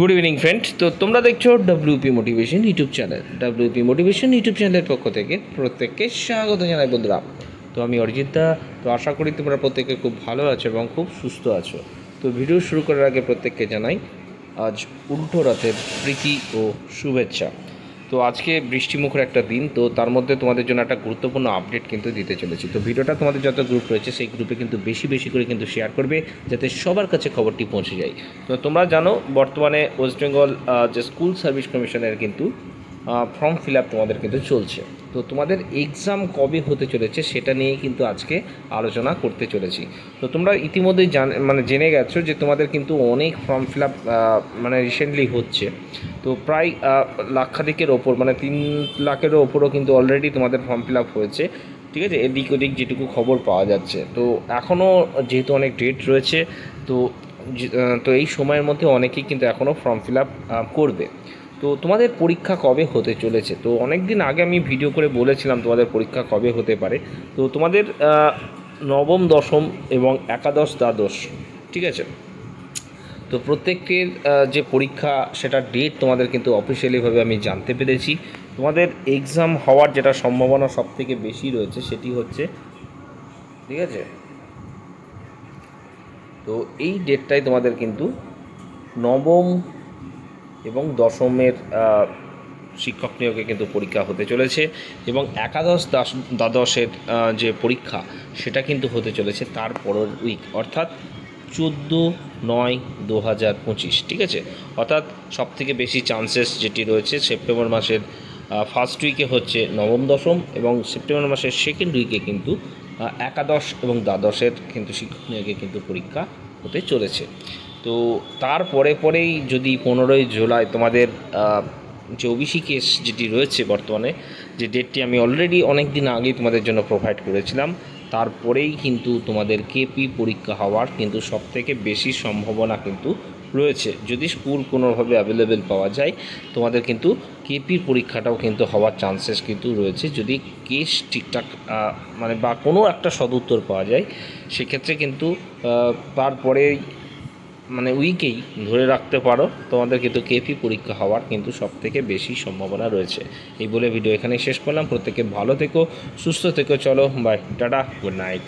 Good evening friend. তো তোমরা দেখছো WP motivation YouTube channel. WP motivation YouTube চ্যানেলের পক্ষ থেকে প্রত্যেককে স্বাগত জানাই বন্ধুরা। তো আমি অরিজিৎ দা। তো আশা করি তোমরা প্রত্যেকে খুব ভালো আছো এবং খুব সুস্থ আছো। তো ভিডিও শুরু করার আগে প্রত্যেককে জানাই আজ উল্টো রথের প্রীতি ও শুভেচ্ছা। তো আজকে বৃষ্টিমুখর একটা দিন, তো তার মধ্যে তোমাদের জন্য একটা গুরুত্বপূর্ণ আপডেট কিন্তু দিতে চলেছি। তো ভিডিওটা তোমাদের যত গ্রুপ রয়েছে সেই গ্রুপে কিন্তু বেশি বেশি করে কিন্তু শেয়ার করবে, যাতে সবার কাছে খবরটি পৌঁছে যায়। তো তোমরা জানো বর্তমানে ওয়েস্ট বেঙ্গল যে স্কুল সার্ভিস কমিশনের কিন্তু ফর্ম ফিল আপ তোমাদের কিন্তু চলছে। তো তোমাদের এক্সাম কবে হতে চলেছে সেটা নিয়েই কিন্তু আজকে আলোচনা করতে চলেছি। তো তোমরা ইতিমধ্যেই জেনে গেছো যে তোমাদের কিন্তু অনেক ফর্ম ফিল আপ রিসেন্টলি হচ্ছে। তো প্রায় লাখাধিকের ওপর 3 লাখেরও ওপরও কিন্তু অলরেডি তোমাদের ফর্ম ফিল আপ হয়েছে, ঠিক আছে, এদিক ওদিক যেটুকু খবর পাওয়া যাচ্ছে। তো এখনও যেহেতু অনেক ডেট রয়েছে, তো এই সময়ের মধ্যে অনেকেই কিন্তু এখনও ফর্ম ফিল আপ করবে। তো তোমাদের পরীক্ষা কবে হতে চলেছে, তো অনেক দিন আগে আমি ভিডিও করে বলেছিলাম তোমাদের পরীক্ষা কবে হতে পারে। তো তোমাদের নবম, দশম এবং একাদশ, দ্বাদশ, ঠিক আছে, তো প্রত্যেকের যে পরীক্ষা সেটার ডেট তোমাদের কিন্তু অফিসিয়ালিভাবে আমি জানতে পেরেছি। তোমাদের এক্সাম হওয়ার যেটা সম্ভাবনা সবথেকে বেশি রয়েছে সেটি হচ্ছে, ঠিক আছে, তো এই ডেটটাই তোমাদের কিন্তু নবম এবং দশমের শিক্ষক নিয়োগে কিন্তু পরীক্ষা হতে চলেছে, এবং একাদশ, দ্বাদশের যে পরীক্ষা সেটা কিন্তু হতে চলেছে তার পরের উইক, অর্থাৎ 14/9/2025, ঠিক আছে। অর্থাৎ সবথেকে বেশি চান্সেস যেটি রয়েছে সেপ্টেম্বর মাসের ফার্স্ট উইকে হচ্ছে নবম, দশম, এবং সেপ্টেম্বর মাসের সেকেন্ড উইকে কিন্তু একাদশ এবং দ্বাদশের কিন্তু শিক্ষক নিয়োগে কিন্তু পরীক্ষা হতে চলেছে। তো পরেই যদি 15ই জুলাই তোমাদের যে ওবিসি কেস যেটি রয়েছে বর্তমানে, যে ডেটটি আমি অলরেডি অনেক দিন আগেই তোমাদের জন্য প্রোভাইড করেছিলাম, তারপরেই কিন্তু তোমাদের কেপি পরীক্ষা হওয়ার কিন্তু সবথেকে বেশি সম্ভাবনা কিন্তু রয়েছে। যদি স্কুল কোনোভাবে অ্যাভেলেবেল পাওয়া যায়, তোমাদের কিন্তু কেপির পরীক্ষাটাও কিন্তু হওয়ার চান্সেস কিন্তু রয়েছে, যদি কেস ঠিকঠাক বা কোনো একটা সদুত্তর পাওয়া যায়। সেক্ষেত্রে কিন্তু তারপরেই উইকেই ধরে রাখতে পারো তোমাদের কিন্তু কেপি পরীক্ষা হওয়ার কিন্তু সবথেকে বেশি সম্ভাবনা রয়েছে। এই বলে ভিডিও এখানেই শেষ করলাম। প্রত্যেকে ভালো থেকো, সুস্থ থেকো। চলো বাই, টাটা, গুড নাইট।